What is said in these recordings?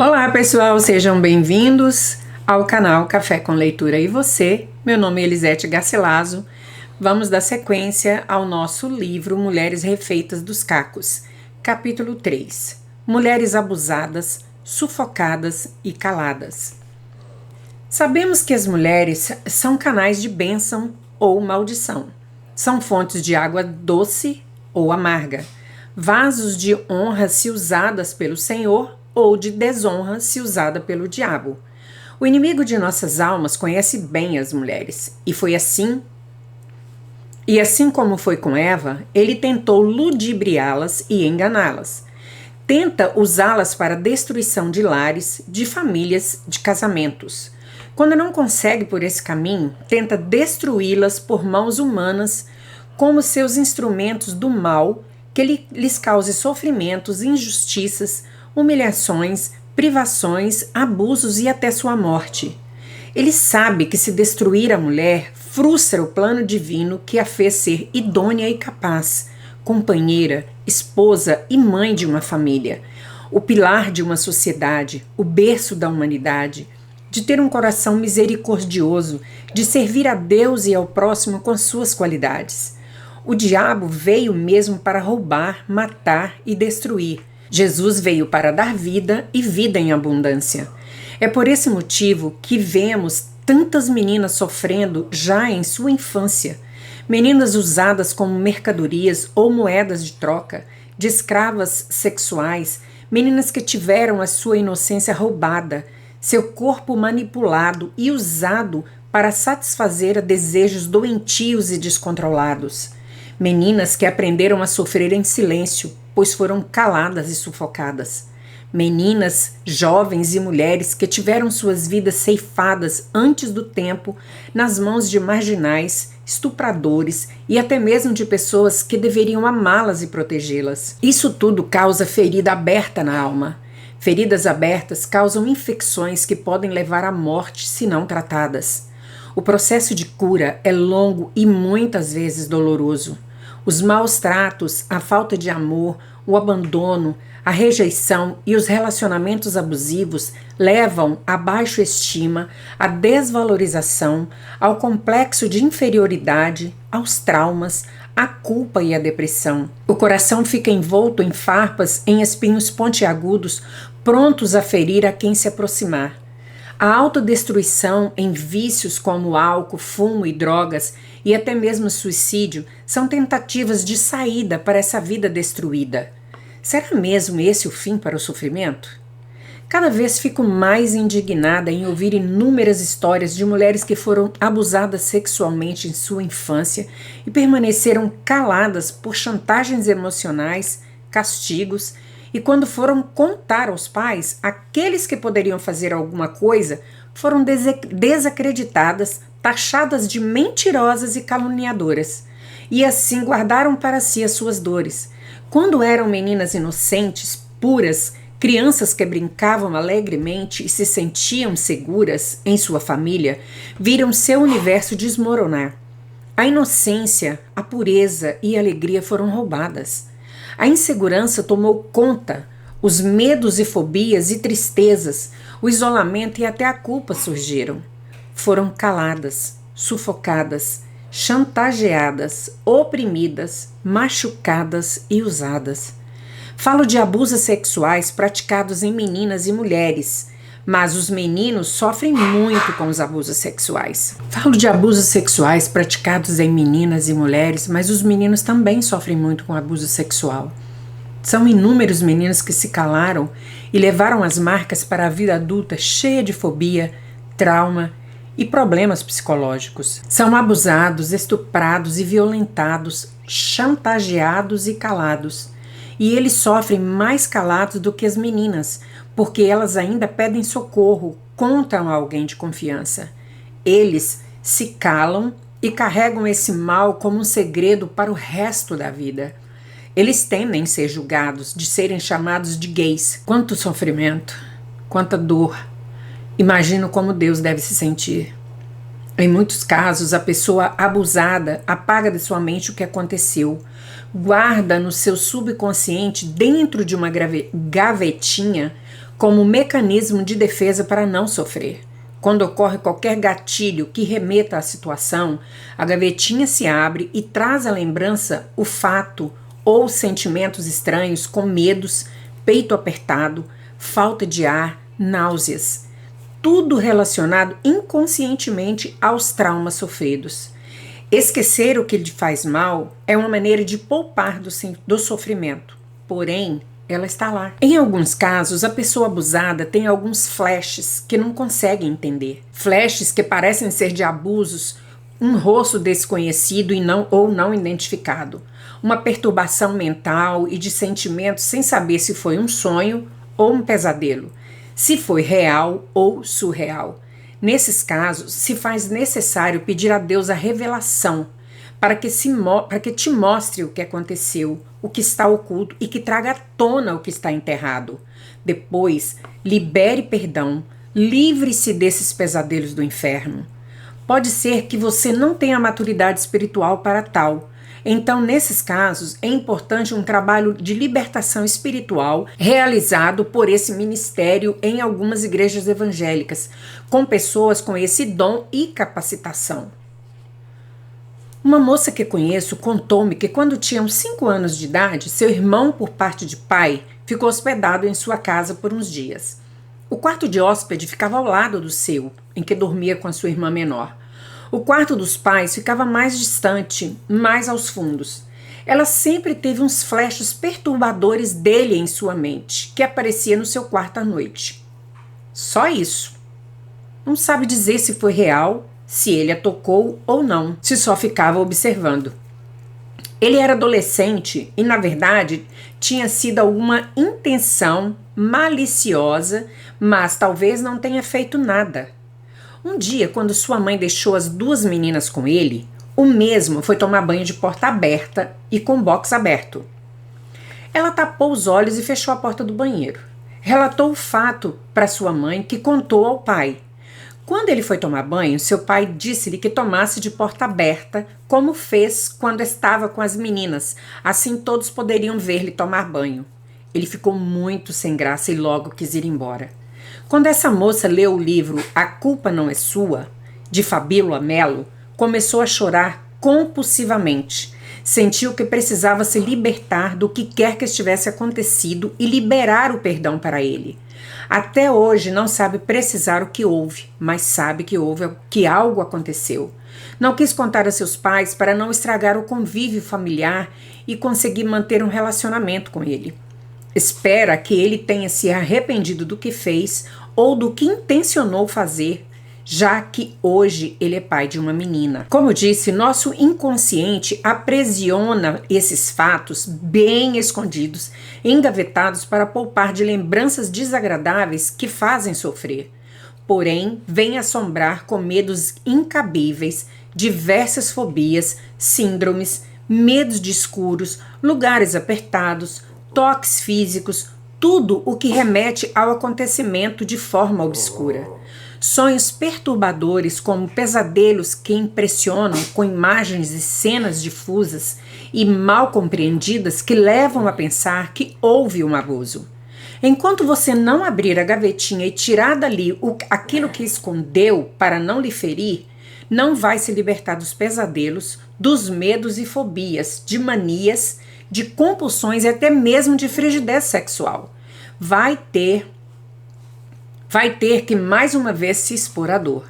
Olá pessoal, sejam bem-vindos ao canal Café com Leitura e Você. Meu nome é Elisete Garcilaso. Vamos dar sequência ao nosso livro Mulheres Refeitas dos Cacos, capítulo 3. Mulheres abusadas, sufocadas e caladas. Sabemos que as mulheres são canais de bênção ou maldição. São fontes de água doce ou amarga, vasos de honra se usadas pelo Senhor ou de desonra se usada pelo diabo. O inimigo de nossas almas conhece bem as mulheres, e assim como foi com Eva, ele tentou ludibriá-las e enganá-las. Tenta usá-las para a destruição de lares, de famílias, de casamentos. Quando não consegue por esse caminho, tenta destruí-las por mãos humanas como seus instrumentos do mal que lhes cause sofrimentos, injustiças, humilhações, privações, abusos e até sua morte. Ele sabe que se destruir a mulher frustra o plano divino que a fez ser idônea e capaz, companheira, esposa e mãe de uma família, o pilar de uma sociedade, o berço da humanidade, de ter um coração misericordioso, de servir a Deus e ao próximo com suas qualidades. O diabo veio mesmo para roubar, matar e destruir. Jesus veio para dar vida e vida em abundância. É por esse motivo que vemos tantas meninas sofrendo já em sua infância. Meninas usadas como mercadorias ou moedas de troca, de escravas sexuais, meninas que tiveram a sua inocência roubada, seu corpo manipulado e usado para satisfazer a desejos doentios e descontrolados. Meninas que aprenderam a sofrer em silêncio, pois foram caladas e sufocadas. Meninas, jovens e mulheres que tiveram suas vidas ceifadas antes do tempo nas mãos de marginais, estupradores e até mesmo de pessoas que deveriam amá-las e protegê-las. Isso tudo causa ferida aberta na alma. Feridas abertas causam infecções que podem levar à morte se não tratadas. O processo de cura é longo e muitas vezes doloroso. Os maus tratos, a falta de amor, o abandono, a rejeição e os relacionamentos abusivos levam à baixa estima, à desvalorização, ao complexo de inferioridade, aos traumas, à culpa e à depressão. O coração fica envolto em farpas, em espinhos pontiagudos, prontos a ferir a quem se aproximar. A autodestruição em vícios como álcool, fumo e drogas, e até mesmo suicídio, são tentativas de saída para essa vida destruída. Será mesmo esse o fim para o sofrimento? Cada vez fico mais indignada em ouvir inúmeras histórias de mulheres que foram abusadas sexualmente em sua infância e permaneceram caladas por chantagens emocionais, castigos, e quando foram contar aos pais, aqueles que poderiam fazer alguma coisa foram desacreditadas, taxadas de mentirosas e caluniadoras, e assim guardaram para si as suas dores. Quando eram meninas inocentes, puras, crianças que brincavam alegremente e se sentiam seguras em sua família, viram seu universo desmoronar. A inocência, a pureza e a alegria foram roubadas. A insegurança tomou conta, os medos e fobias e tristezas, o isolamento e até a culpa surgiram. Foram caladas, sufocadas, chantageadas, oprimidas, machucadas e usadas. Falo de abusos sexuais praticados em meninas e mulheres, mas os meninos sofrem muito com os abusos sexuais. Falo de abusos sexuais praticados em meninas e mulheres, mas os meninos também sofrem muito com abuso sexual. São inúmeros meninos que se calaram e levaram as marcas para a vida adulta cheia de fobia, trauma e problemas psicológicos. São abusados, estuprados e violentados, chantageados e calados. E eles sofrem mais calados do que as meninas, porque elas ainda pedem socorro, contam a alguém de confiança. Eles se calam e carregam esse mal como um segredo para o resto da vida. Eles temem ser julgados, de serem chamados de gays. Quanto sofrimento, quanta dor. Imagino como Deus deve se sentir. Em muitos casos, a pessoa abusada apaga de sua mente o que aconteceu, guarda no seu subconsciente, dentro de uma gavetinha, como mecanismo de defesa para não sofrer. Quando ocorre qualquer gatilho que remeta à situação, a gavetinha se abre e traz à lembrança o fato ou sentimentos estranhos como medos, peito apertado, falta de ar, náuseas. Tudo relacionado inconscientemente aos traumas sofridos. Esquecer o que lhe faz mal é uma maneira de poupar do sofrimento, porém, ela está lá. Em alguns casos, a pessoa abusada tem alguns flashes que não consegue entender. Flashes que parecem ser de abusos, um rosto desconhecido ou não identificado, uma perturbação mental e de sentimentos sem saber se foi um sonho ou um pesadelo, se foi real ou surreal. Nesses casos, se faz necessário pedir a Deus a revelação para que te mostre o que aconteceu, o que está oculto e que traga à tona o que está enterrado. Depois, libere perdão, livre-se desses pesadelos do inferno. Pode ser que você não tenha maturidade espiritual para tal. Então, nesses casos, é importante um trabalho de libertação espiritual realizado por esse ministério em algumas igrejas evangélicas, com pessoas com esse dom e capacitação. Uma moça que conheço contou-me que quando tinha uns 5 anos de idade, seu irmão, por parte de pai, ficou hospedado em sua casa por uns dias. O quarto de hóspede ficava ao lado do seu, em que dormia com a sua irmã menor. O quarto dos pais ficava mais distante, mais aos fundos. Ela sempre teve uns flashes perturbadores dele em sua mente, que aparecia no seu quarto à noite. Só isso. Não sabe dizer se foi real, se ele a tocou ou não, se só ficava observando. Ele era adolescente e, na verdade, tinha sido alguma intenção maliciosa, mas talvez não tenha feito nada. Um dia, quando sua mãe deixou as 2 meninas com ele, o mesmo foi tomar banho de porta aberta e com box aberto. Ela tapou os olhos e fechou a porta do banheiro. Relatou o fato para sua mãe, que contou ao pai. Quando ele foi tomar banho, seu pai disse-lhe que tomasse de porta aberta, como fez quando estava com as meninas, assim todos poderiam ver-lhe tomar banho. Ele ficou muito sem graça e logo quis ir embora. Quando essa moça leu o livro A Culpa Não É Sua, de Fabíola Melo, começou a chorar compulsivamente. Sentiu que precisava se libertar do que quer que estivesse acontecido e liberar o perdão para ele. Até hoje não sabe precisar o que houve, mas sabe que algo aconteceu. Não quis contar a seus pais para não estragar o convívio familiar e conseguir manter um relacionamento com ele. Espera que ele tenha se arrependido do que fez ou do que intencionou fazer, já que hoje ele é pai de uma menina. Como disse, nosso inconsciente aprisiona esses fatos bem escondidos, engavetados para poupar de lembranças desagradáveis que fazem sofrer. Porém, vem assombrar com medos incabíveis, diversas fobias, síndromes, medos de escuros, lugares apertados, toques físicos, tudo o que remete ao acontecimento de forma obscura. Sonhos perturbadores como pesadelos que impressionam com imagens e cenas difusas e mal compreendidas que levam a pensar que houve um abuso. Enquanto você não abrir a gavetinha e tirar dali aquilo que escondeu para não lhe ferir, não vai se libertar dos pesadelos, dos medos e fobias, de manias, de compulsões e até mesmo de frigidez sexual. Vai ter que mais uma vez se expor à dor.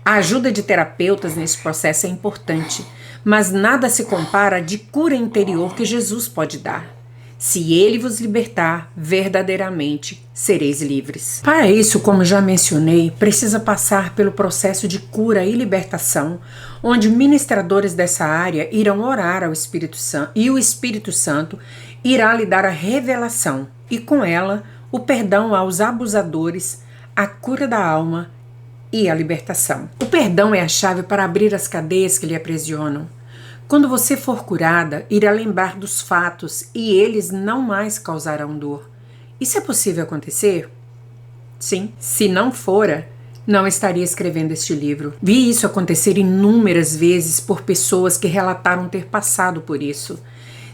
A ajuda de terapeutas nesse processo é importante, mas nada se compara à de cura interior que Jesus pode dar. Se ele vos libertar, verdadeiramente sereis livres. Para isso, como já mencionei, precisa passar pelo processo de cura e libertação, onde ministradores dessa área irão orar ao Espírito Santo e o Espírito Santo irá lhe dar a revelação e com ela o perdão aos abusadores, a cura da alma e a libertação. O perdão é a chave para abrir as cadeias que lhe aprisionam. Quando você for curada, irá lembrar dos fatos e eles não mais causarão dor. Isso é possível acontecer? Sim. Se não fora, não estaria escrevendo este livro. Vi isso acontecer inúmeras vezes por pessoas que relataram ter passado por isso.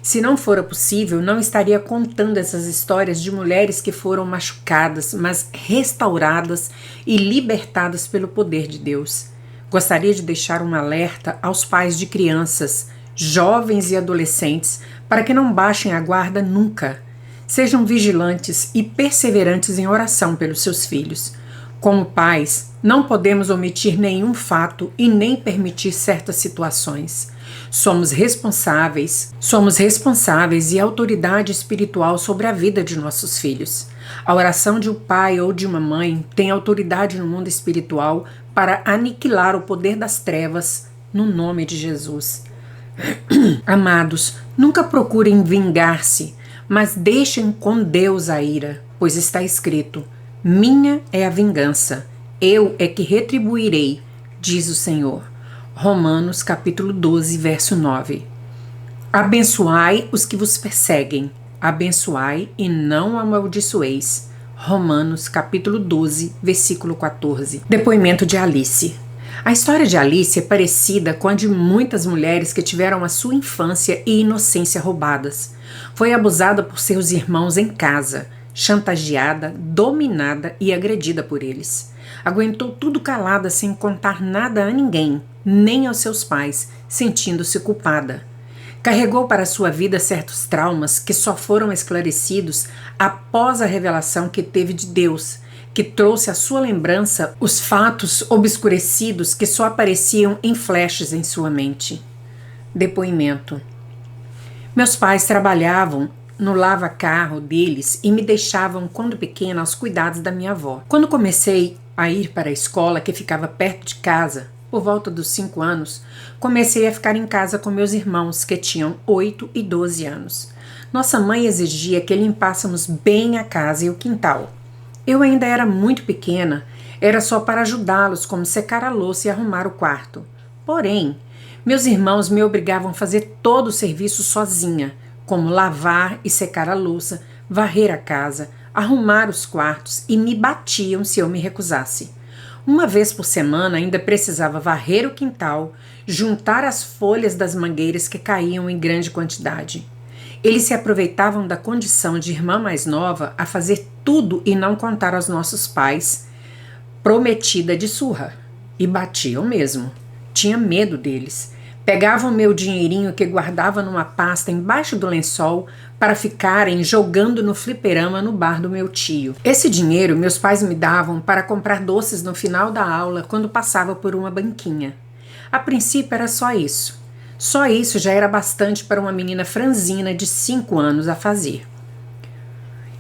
Se não fora possível, não estaria contando essas histórias de mulheres que foram machucadas, mas restauradas e libertadas pelo poder de Deus. Gostaria de deixar um alerta aos pais de crianças, jovens e adolescentes, para que não baixem a guarda nunca. Sejam vigilantes e perseverantes em oração pelos seus filhos. Como pais, não podemos omitir nenhum fato e nem permitir certas situações. Somos responsáveis e autoridade espiritual sobre a vida de nossos filhos. A oração de um pai ou de uma mãe tem autoridade no mundo espiritual para aniquilar o poder das trevas no nome de Jesus. Amados, nunca procurem vingar-se, mas deixem com Deus a ira, pois está escrito: minha é a vingança, eu é que retribuirei, diz o Senhor. Romanos capítulo 12, verso 9. Abençoai os que vos perseguem, abençoai e não amaldiçoeis. Romanos capítulo 12, versículo 14. Depoimento de Alice. A história de Alice é parecida com a de muitas mulheres que tiveram a sua infância e inocência roubadas. Foi abusada por seus irmãos em casa, chantageada, dominada e agredida por eles. Aguentou tudo calada sem contar nada a ninguém, nem aos seus pais, sentindo-se culpada. Carregou para sua vida certos traumas que só foram esclarecidos após a revelação que teve de Deus, que trouxe à sua lembrança os fatos obscurecidos que só apareciam em flashes em sua mente. Depoimento. Meus pais trabalhavam no lava-carro deles e me deixavam, quando pequena, aos cuidados da minha avó. Quando comecei a ir para a escola, que ficava perto de casa, por volta dos 5 anos, comecei a ficar em casa com meus irmãos, que tinham 8 e 12 anos. Nossa mãe exigia que limpássemos bem a casa e o quintal. Eu ainda era muito pequena, era só para ajudá-los, como secar a louça e arrumar o quarto. Porém, meus irmãos me obrigavam a fazer todo o serviço sozinha, como lavar e secar a louça, varrer a casa, arrumar os quartos, e me batiam se eu me recusasse. Uma vez por semana ainda precisava varrer o quintal, juntar as folhas das mangueiras que caíam em grande quantidade. Eles se aproveitavam da condição de irmã mais nova a fazer tudo e não contar aos nossos pais, prometida de surra. E batiam mesmo. Tinha medo deles. Pegavam meu dinheirinho que guardava numa pasta embaixo do lençol para ficarem jogando no fliperama no bar do meu tio. Esse dinheiro meus pais me davam para comprar doces no final da aula quando passava por uma banquinha. A princípio era só isso. Só isso já era bastante para uma menina franzina de 5 anos a fazer.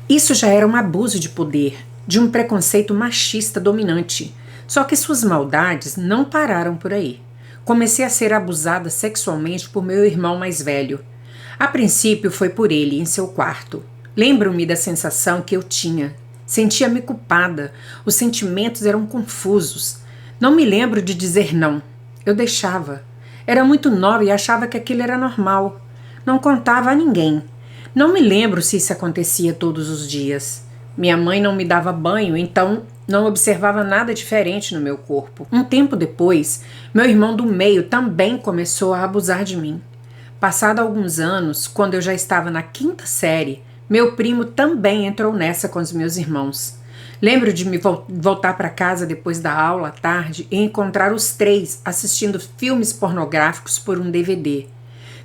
Isso já era um abuso de poder, de um preconceito machista dominante. Só que suas maldades não pararam por aí. Comecei a ser abusada sexualmente por meu irmão mais velho. A princípio foi por ele, em seu quarto. Lembro-me da sensação que eu tinha. Sentia-me culpada. Os sentimentos eram confusos. Não me lembro de dizer não. Eu deixava. Era muito nova e achava que aquilo era normal. Não contava a ninguém. Não me lembro se isso acontecia todos os dias. Minha mãe não me dava banho, então não observava nada diferente no meu corpo. Um tempo depois, meu irmão do meio também começou a abusar de mim. Passado alguns anos, quando eu já estava na 5ª série, meu primo também entrou nessa com os meus irmãos. Lembro de me voltar para casa depois da aula à tarde e encontrar os 3 assistindo filmes pornográficos por um DVD.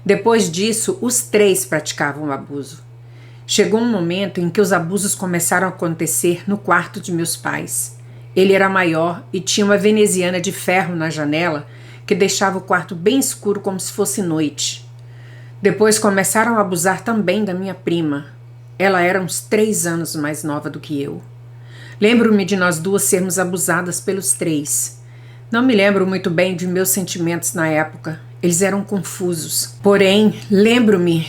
Depois disso, os 3 praticavam o abuso. Chegou um momento em que os abusos começaram a acontecer no quarto de meus pais. Ele era maior e tinha uma veneziana de ferro na janela que deixava o quarto bem escuro como se fosse noite. Depois começaram a abusar também da minha prima. Ela era uns 3 anos mais nova do que eu. Lembro-me de nós duas sermos abusadas pelos 3. Não me lembro muito bem de meus sentimentos na época. Eles eram confusos. Porém, lembro-me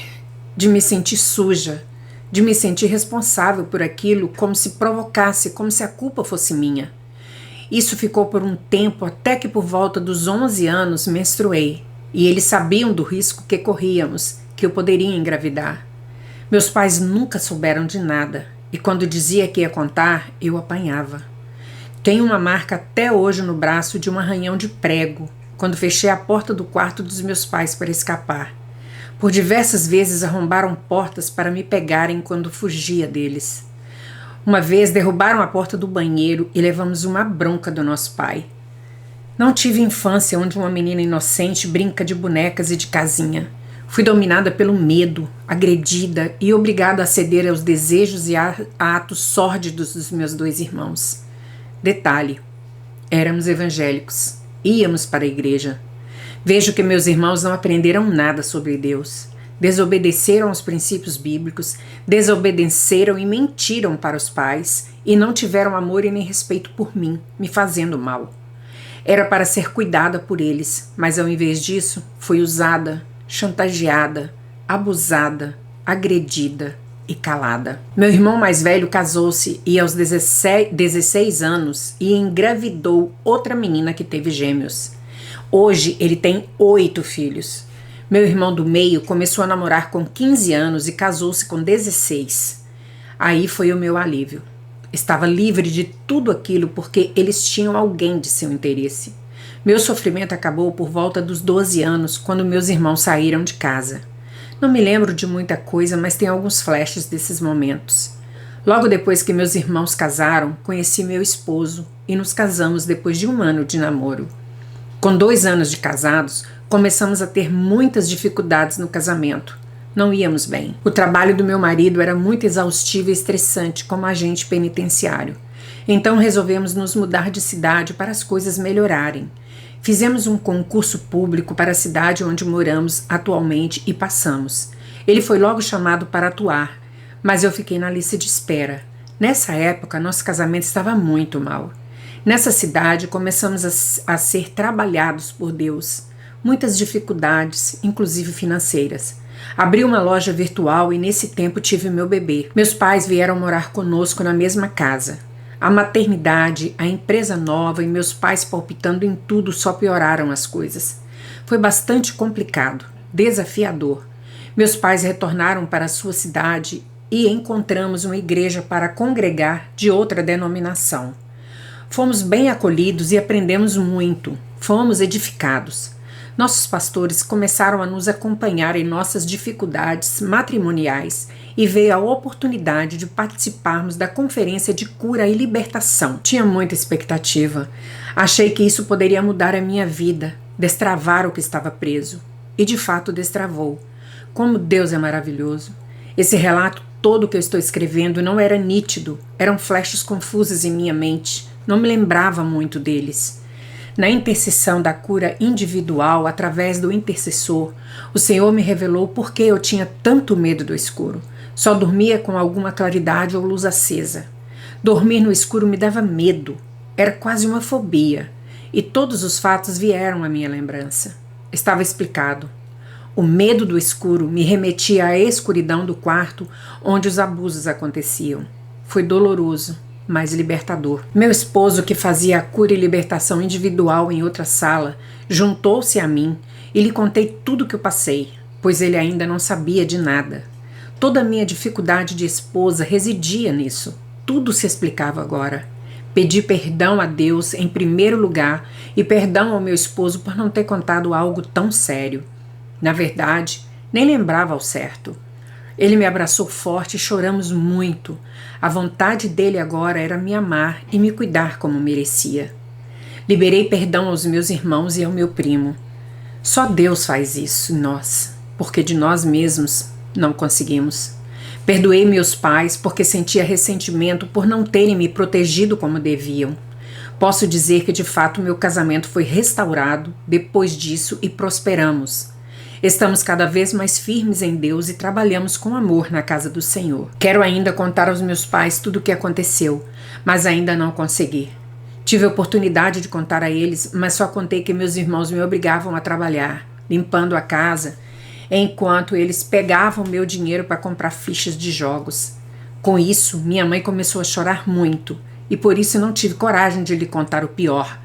de me sentir suja, de me sentir responsável por aquilo, como se provocasse, como se a culpa fosse minha. Isso ficou por um tempo, até que por volta dos 11 anos menstruei, e eles sabiam do risco que corríamos, que eu poderia engravidar. Meus pais nunca souberam de nada, e quando dizia que ia contar, eu apanhava. Tenho uma marca até hoje no braço de um arranhão de prego, quando fechei a porta do quarto dos meus pais para escapar. Por diversas vezes arrombaram portas para me pegarem quando fugia deles. Uma vez derrubaram a porta do banheiro e levamos uma bronca do nosso pai. Não tive infância onde uma menina inocente brinca de bonecas e de casinha. Fui dominada pelo medo, agredida e obrigada a ceder aos desejos e a atos sórdidos dos meus 2 irmãos. Detalhe: éramos evangélicos, íamos para a igreja. Vejo que meus irmãos não aprenderam nada sobre Deus. Desobedeceram aos princípios bíblicos, desobedeceram e mentiram para os pais e não tiveram amor e nem respeito por mim, me fazendo mal. Era para ser cuidada por eles, mas ao invés disso, fui usada, chantageada, abusada, agredida e calada. Meu irmão mais velho casou-se e aos 16 anos e engravidou outra menina que teve gêmeos. Hoje ele tem 8 filhos. Meu irmão do meio começou a namorar com 15 anos e casou-se com 16. Aí foi o meu alívio. Estava livre de tudo aquilo porque eles tinham alguém de seu interesse. Meu sofrimento acabou por volta dos 12 anos, quando meus irmãos saíram de casa. Não me lembro de muita coisa, mas tenho alguns flashes desses momentos. Logo depois que meus irmãos casaram, conheci meu esposo e nos casamos depois de 1 ano de namoro. Com 2 anos de casados, começamos a ter muitas dificuldades no casamento. Não íamos bem. O trabalho do meu marido era muito exaustivo e estressante como agente penitenciário. Então resolvemos nos mudar de cidade para as coisas melhorarem. Fizemos um concurso público para a cidade onde moramos atualmente e passamos. Ele foi logo chamado para atuar, mas eu fiquei na lista de espera. Nessa época, nosso casamento estava muito mal. Nessa cidade, começamos a ser trabalhados por Deus. Muitas dificuldades, inclusive financeiras. Abri uma loja virtual e nesse tempo tive meu bebê. Meus pais vieram morar conosco na mesma casa. A maternidade, a empresa nova e meus pais palpitando em tudo só pioraram as coisas. Foi bastante complicado, desafiador. Meus pais retornaram para a sua cidade e encontramos uma igreja para congregar de outra denominação. Fomos bem acolhidos e aprendemos muito. Fomos edificados. Nossos pastores começaram a nos acompanhar em nossas dificuldades matrimoniais e veio a oportunidade de participarmos da conferência de cura e libertação. Tinha muita expectativa. Achei que isso poderia mudar a minha vida, destravar o que estava preso. E de fato destravou. Como Deus é maravilhoso. Esse relato todo que eu estou escrevendo não era nítido, eram flashes confusos em minha mente. Não me lembrava muito deles. Na intercessão da cura individual através do intercessor, o Senhor me revelou por que eu tinha tanto medo do escuro. Só dormia com alguma claridade ou luz acesa. Dormir no escuro me dava medo. Era quase uma fobia. E todos os fatos vieram à minha lembrança. Estava explicado. O medo do escuro me remetia à escuridão do quarto onde os abusos aconteciam. Foi doloroso, mas libertador. Meu esposo, que fazia a cura e libertação individual em outra sala, juntou-se a mim e lhe contei tudo o que eu passei, pois ele ainda não sabia de nada. Toda a minha dificuldade de esposa residia nisso. Tudo se explicava agora. Pedi perdão a Deus em primeiro lugar e perdão ao meu esposo por não ter contado algo tão sério. Na verdade, nem lembrava ao certo. Ele me abraçou forte e choramos muito. A vontade dele agora era me amar e me cuidar como merecia. Liberei perdão aos meus irmãos e ao meu primo. Só Deus faz isso em nós, porque de nós mesmos não conseguimos. Perdoei meus pais porque sentia ressentimento por não terem me protegido como deviam. Posso dizer que de fato meu casamento foi restaurado depois disso e prosperamos. Estamos cada vez mais firmes em Deus e trabalhamos com amor na casa do Senhor. Quero ainda contar aos meus pais tudo o que aconteceu, mas ainda não consegui. Tive a oportunidade de contar a eles, mas só contei que meus irmãos me obrigavam a trabalhar, limpando a casa, enquanto eles pegavam meu dinheiro para comprar fichas de jogos. Com isso, minha mãe começou a chorar muito, e por isso não tive coragem de lhe contar o pior.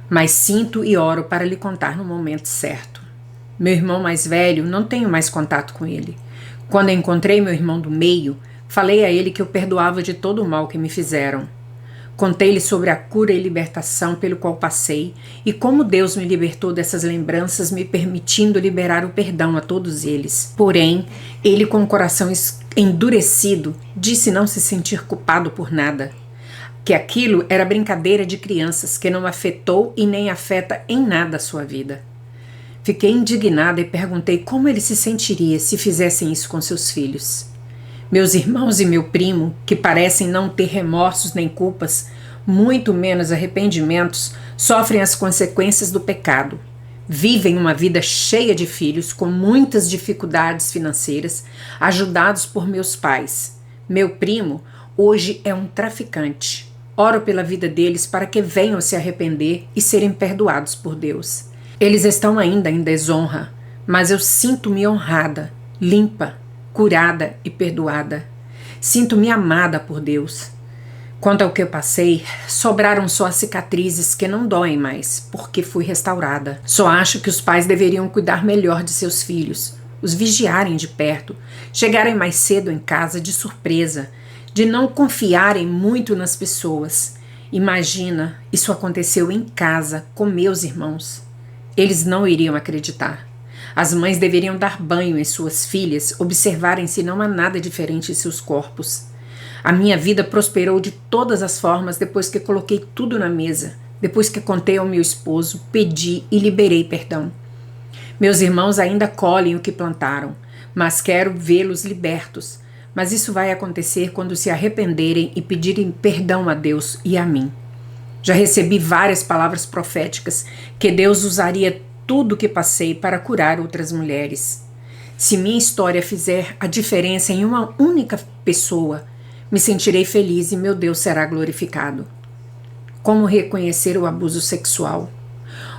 Mas sinto e oro para lhe contar no momento certo. Meu irmão mais velho, não tenho mais contato com ele. Quando encontrei meu irmão do meio, falei a ele que eu perdoava de todo o mal que me fizeram. Contei-lhe sobre a cura e libertação pelo qual passei e como Deus me libertou dessas lembranças, me permitindo liberar o perdão a todos eles. Porém, ele, com o coração endurecido, disse não se sentir culpado por nada, que aquilo era brincadeira de crianças que não afetou e nem afeta em nada a sua vida. Fiquei indignada e perguntei como ele se sentiria se fizessem isso com seus filhos. Meus irmãos e meu primo, que parecem não ter remorsos nem culpas, muito menos arrependimentos, sofrem as consequências do pecado. Vivem uma vida cheia de filhos, com muitas dificuldades financeiras, ajudados por meus pais. Meu primo hoje é um traficante. Oro pela vida deles para que venham se arrepender e serem perdoados por Deus. Eles estão ainda em desonra, mas eu sinto-me honrada, limpa, curada e perdoada. Sinto-me amada por Deus. Quanto ao que eu passei, sobraram só as cicatrizes que não doem mais, porque fui restaurada. Só acho que os pais deveriam cuidar melhor de seus filhos, os vigiarem de perto, chegarem mais cedo em casa de surpresa, de não confiarem muito nas pessoas. Imagina, isso aconteceu em casa com meus irmãos. Eles não iriam acreditar. As mães deveriam dar banho em suas filhas, observarem se não há nada diferente em seus corpos. A minha vida prosperou de todas as formas depois que coloquei tudo na mesa, depois que contei ao meu esposo, pedi e liberei perdão. Meus irmãos ainda colhem o que plantaram, mas quero vê-los libertos. Mas isso vai acontecer quando se arrependerem e pedirem perdão a Deus e a mim. Já recebi várias palavras proféticas que Deus usaria tudo o que passei para curar outras mulheres. Se minha história fizer a diferença em uma única pessoa, me sentirei feliz e meu Deus será glorificado. Como reconhecer o abuso sexual?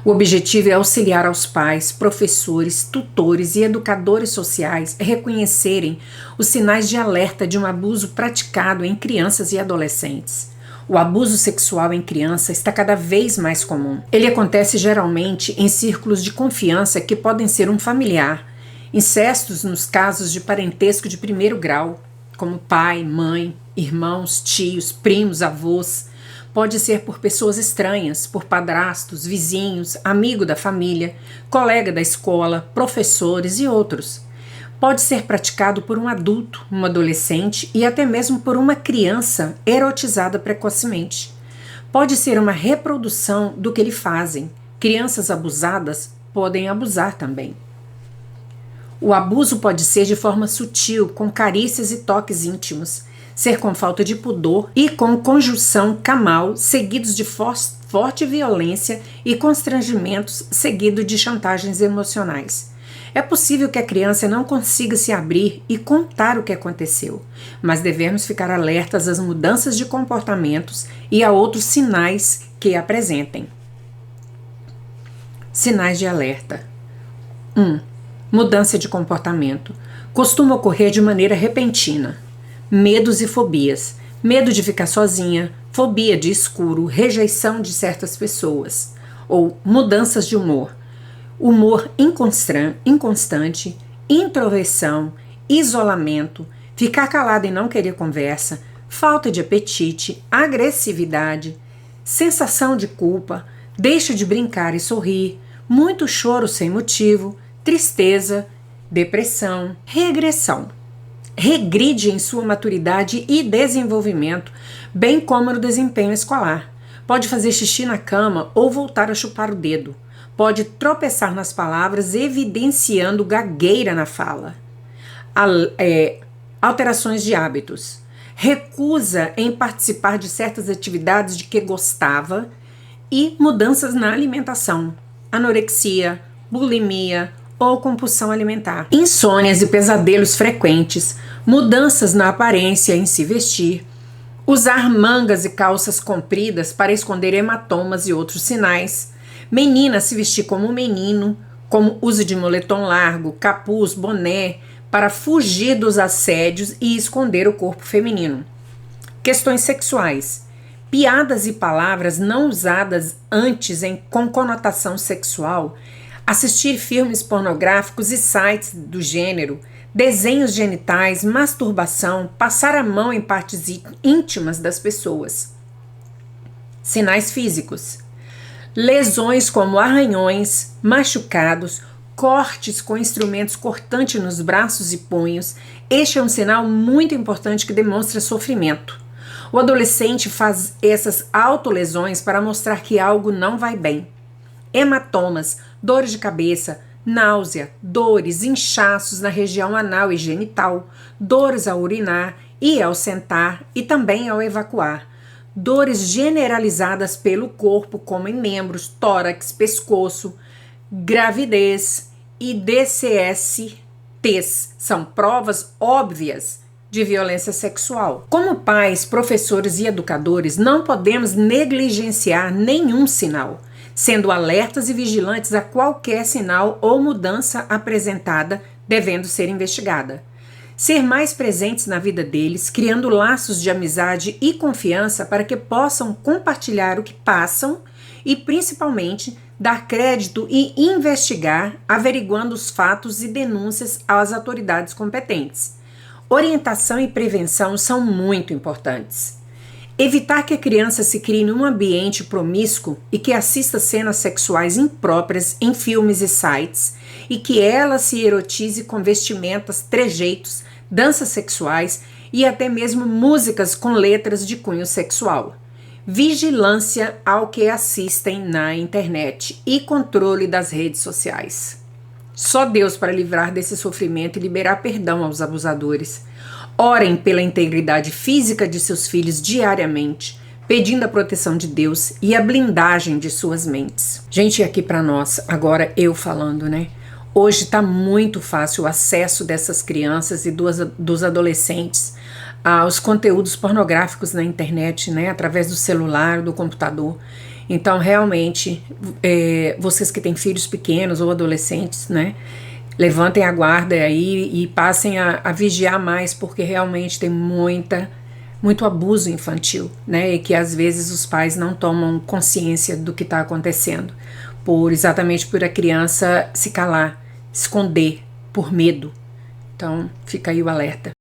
O objetivo é auxiliar aos pais, professores, tutores e educadores sociais a reconhecerem os sinais de alerta de um abuso praticado em crianças e adolescentes. O abuso sexual em criança está cada vez mais comum. Ele acontece geralmente em círculos de confiança que podem ser um familiar, incestos nos casos de parentesco de primeiro grau, como pai, mãe, irmãos, tios, primos, avós. Pode ser por pessoas estranhas, por padrastos, vizinhos, amigo da família, colega da escola, professores e outros. Pode ser praticado por um adulto, um adolescente e até mesmo por uma criança erotizada precocemente. Pode ser uma reprodução do que lhe fazem. Crianças abusadas podem abusar também. O abuso pode ser de forma sutil, com carícias e toques íntimos, ser com falta de pudor e com conjunção camal, seguidos de forte violência e constrangimentos, seguido de chantagens emocionais. É possível que a criança não consiga se abrir e contar o que aconteceu, mas devemos ficar alertas às mudanças de comportamentos e a outros sinais que apresentem. Sinais de alerta. 1. Mudança de comportamento. Costuma ocorrer de maneira repentina. Medos e fobias. Medo de ficar sozinha, fobia de escuro, rejeição de certas pessoas. Ou mudanças de humor. Humor inconstante, introversão, isolamento, ficar calado e não querer conversa, falta de apetite, agressividade, sensação de culpa, deixa de brincar e sorrir, muito choro sem motivo, tristeza, depressão, regressão. Regride em sua maturidade e desenvolvimento, bem como no desempenho escolar. Pode fazer xixi na cama ou voltar a chupar o dedo. Pode tropeçar nas palavras, evidenciando gagueira na fala. Alterações de hábitos. Recusa em participar de certas atividades de que gostava e mudanças na alimentação. Anorexia, bulimia ou compulsão alimentar. Insônias e pesadelos frequentes. Mudanças na aparência em se vestir. Usar mangas e calças compridas para esconder hematomas e outros sinais. Menina se vestir como menino, como uso de moletom largo, capuz, boné, para fugir dos assédios e esconder o corpo feminino. Questões sexuais. Piadas e palavras não usadas antes com conotação sexual, assistir filmes pornográficos e sites do gênero, desenhos genitais, masturbação, passar a mão em partes íntimas das pessoas. Sinais físicos: lesões como arranhões, machucados, cortes com instrumentos cortantes nos braços e punhos. Este é um sinal muito importante que demonstra sofrimento. O adolescente faz essas autolesões para mostrar que algo não vai bem. Hematomas, dores de cabeça, náusea, dores, inchaços na região anal e genital, dores ao urinar e ao sentar e também ao evacuar. Dores generalizadas pelo corpo, como em membros, tórax, pescoço, gravidez e DCSTs são provas óbvias de violência sexual. Como pais, professores e educadores, não podemos negligenciar nenhum sinal, sendo alertas e vigilantes a qualquer sinal ou mudança apresentada, devendo ser investigada. Ser mais presentes na vida deles, criando laços de amizade e confiança para que possam compartilhar o que passam e, principalmente, dar crédito e investigar, averiguando os fatos e denúncias às autoridades competentes. Orientação e prevenção são muito importantes. Evitar que a criança se crie num ambiente promíscuo e que assista cenas sexuais impróprias em filmes e sites e que ela se erotize com vestimentas, trejeitos, danças sexuais e até mesmo músicas com letras de cunho sexual. Vigilância ao que assistem na internet e controle das redes sociais. Só Deus para livrar desse sofrimento e liberar perdão aos abusadores. Orem pela integridade física de seus filhos diariamente, pedindo a proteção de Deus e a blindagem de suas mentes. Gente, aqui para nós, agora eu falando, né? Hoje está muito fácil o acesso dessas crianças e dos adolescentes aos conteúdos pornográficos na internet, né? Através do celular, do computador. Então, realmente, vocês que têm filhos pequenos ou adolescentes, né? Levantem a guarda aí e passem a vigiar mais, porque realmente tem muito abuso infantil, né? E que às vezes os pais não tomam consciência do que está acontecendo, exatamente por a criança se calar, esconder, por medo. Então, fica aí o alerta.